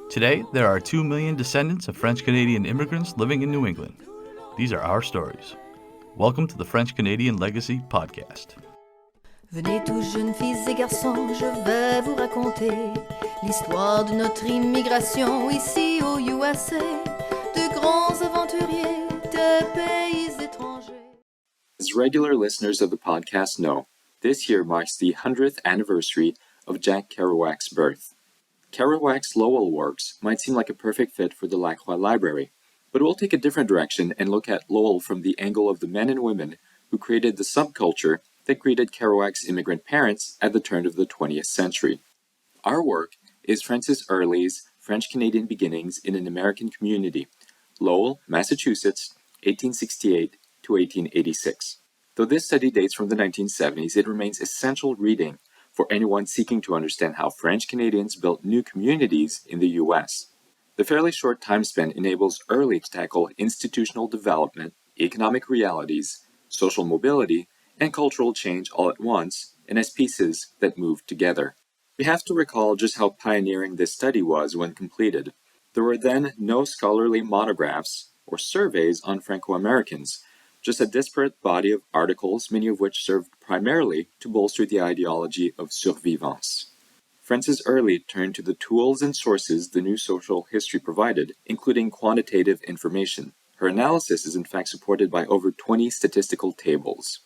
Today, there are 2 million descendants of French-Canadian immigrants living in New England. These are our stories. Welcome to the French-Canadian Legacy Podcast. Venez tous jeunes filles et garçons, je vais vous raconter l'histoire de notre immigration ici au USA, de grands aventuriers, de pays étrangers. As regular listeners of the podcast know, this year marks the 100th anniversary of Jack Kerouac's birth. Kerouac's Lowell works might seem like a perfect fit for the Lacroix Library, but we'll take a different direction and look at Lowell from the angle of the men and women who created the subculture that greeted Kerouac's immigrant parents at the turn of the 20th century. Our work is Frances Early's French-Canadian Beginnings in an American Community, Lowell, Massachusetts, 1868 to 1886. Though this study dates from the 1970s, it remains essential reading for anyone seeking to understand how French Canadians built new communities in the U.S. The fairly short time span enables Early to tackle institutional development, economic realities, social mobility, and cultural change all at once, and as pieces that move together. We have to recall just how pioneering this study was when completed. There were then no scholarly monographs or surveys on Franco-Americans, just a disparate body of articles, many of which served primarily to bolster the ideology of survivance. Frances Early turned to the tools and sources the new social history provided, including quantitative information. Her analysis is in fact supported by over 20 statistical tables.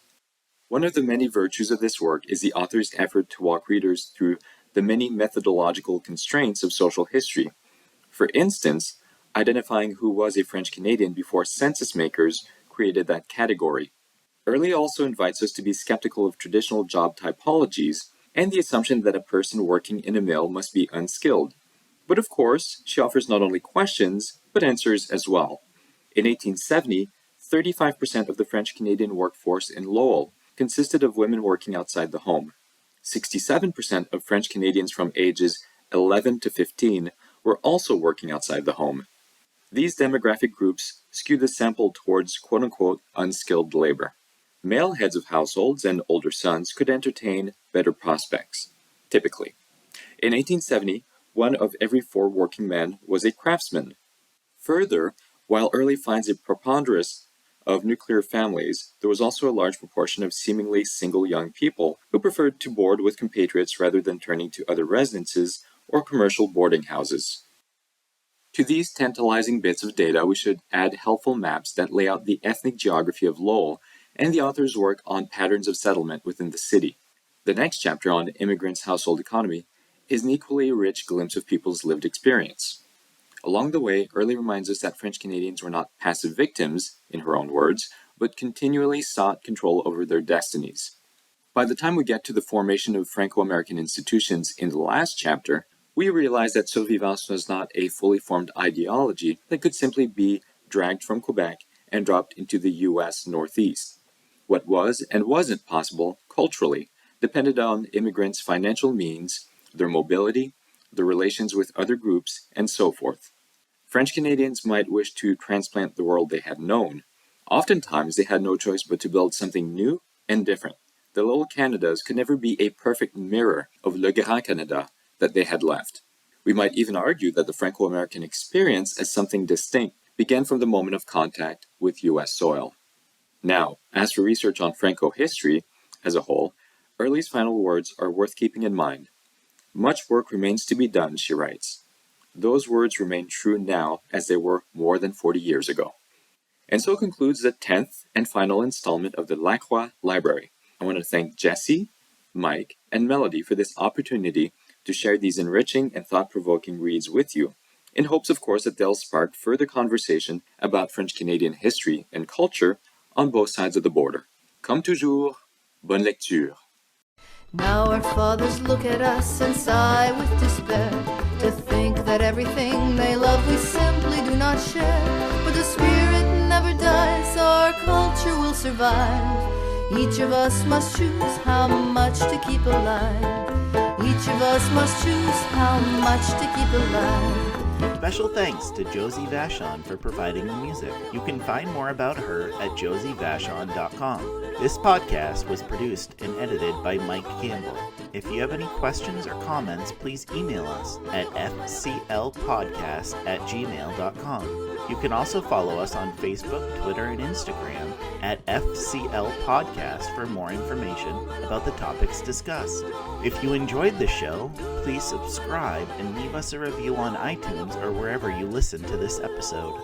One of the many virtues of this work is the author's effort to walk readers through the many methodological constraints of social history. For instance, identifying who was a French Canadian before census makers created that category. Early also invites us to be skeptical of traditional job typologies and the assumption that a person working in a mill must be unskilled. But of course, she offers not only questions, but answers as well. In 1870, 35% of the French Canadian workforce in Lowell consisted of women working outside the home. 67% of French Canadians from ages 11 to 15 were also working outside the home. These demographic groups skew the sample towards quote-unquote unskilled labor. Male heads of households and older sons could entertain better prospects, typically. In 1870, 1 of every 4 working men was a craftsman. Further, while Early finds a preponderance of nuclear families, there was also a large proportion of seemingly single young people who preferred to board with compatriots rather than turning to other residences or commercial boarding houses. To these tantalizing bits of data, we should add helpful maps that lay out the ethnic geography of Lowell and the author's work on patterns of settlement within the city. The next chapter on immigrants' household economy is an equally rich glimpse of people's lived experience. Along the way, Early reminds us that French Canadians were not passive victims, in her own words, but continually sought control over their destinies. By the time we get to the formation of Franco-American institutions in the last chapter, we realize that survivance was not a fully formed ideology that could simply be dragged from Quebec and dropped into the U.S. Northeast. What was and wasn't possible culturally depended on immigrants' financial means, their mobility, their relations with other groups, and so forth. French Canadians might wish to transplant the world they had known. Oftentimes, they had no choice but to build something new and different. The Little Canadas could never be a perfect mirror of Le Grand Canada that they had left. We might even argue that the Franco-American experience as something distinct began from the moment of contact with U.S. soil. Now, as for research on Franco history as a whole, Early's final words are worth keeping in mind. Much work remains to be done, she writes. Those words remain true now as they were more than 40 years ago. And so concludes the 10th and final installment of the Lacroix Library. I want to thank Jesse, Mike, and Melody for this opportunity to share these enriching and thought-provoking reads with you, in hopes, of course, that they'll spark further conversation about French-Canadian history and culture on both sides of the border. Comme toujours, bonne lecture. Now our fathers look at us and sigh with despair, to think that everything they love we simply do not share. But the spirit never dies, our culture will survive. Each of us must choose how much to keep alive. Each of us must choose how much to keep alive. Special thanks to Josie Vachon for providing the music. You can find more about her at josievachon.com. This podcast was produced and edited by Mike Campbell. If you have any questions or comments, please email us at fclpodcast@gmail.com. You can also follow us on Facebook, Twitter, and Instagram at FCL Podcast for more information about the topics discussed. If you enjoyed the show, please subscribe and leave us a review on iTunes or wherever you listen to this episode.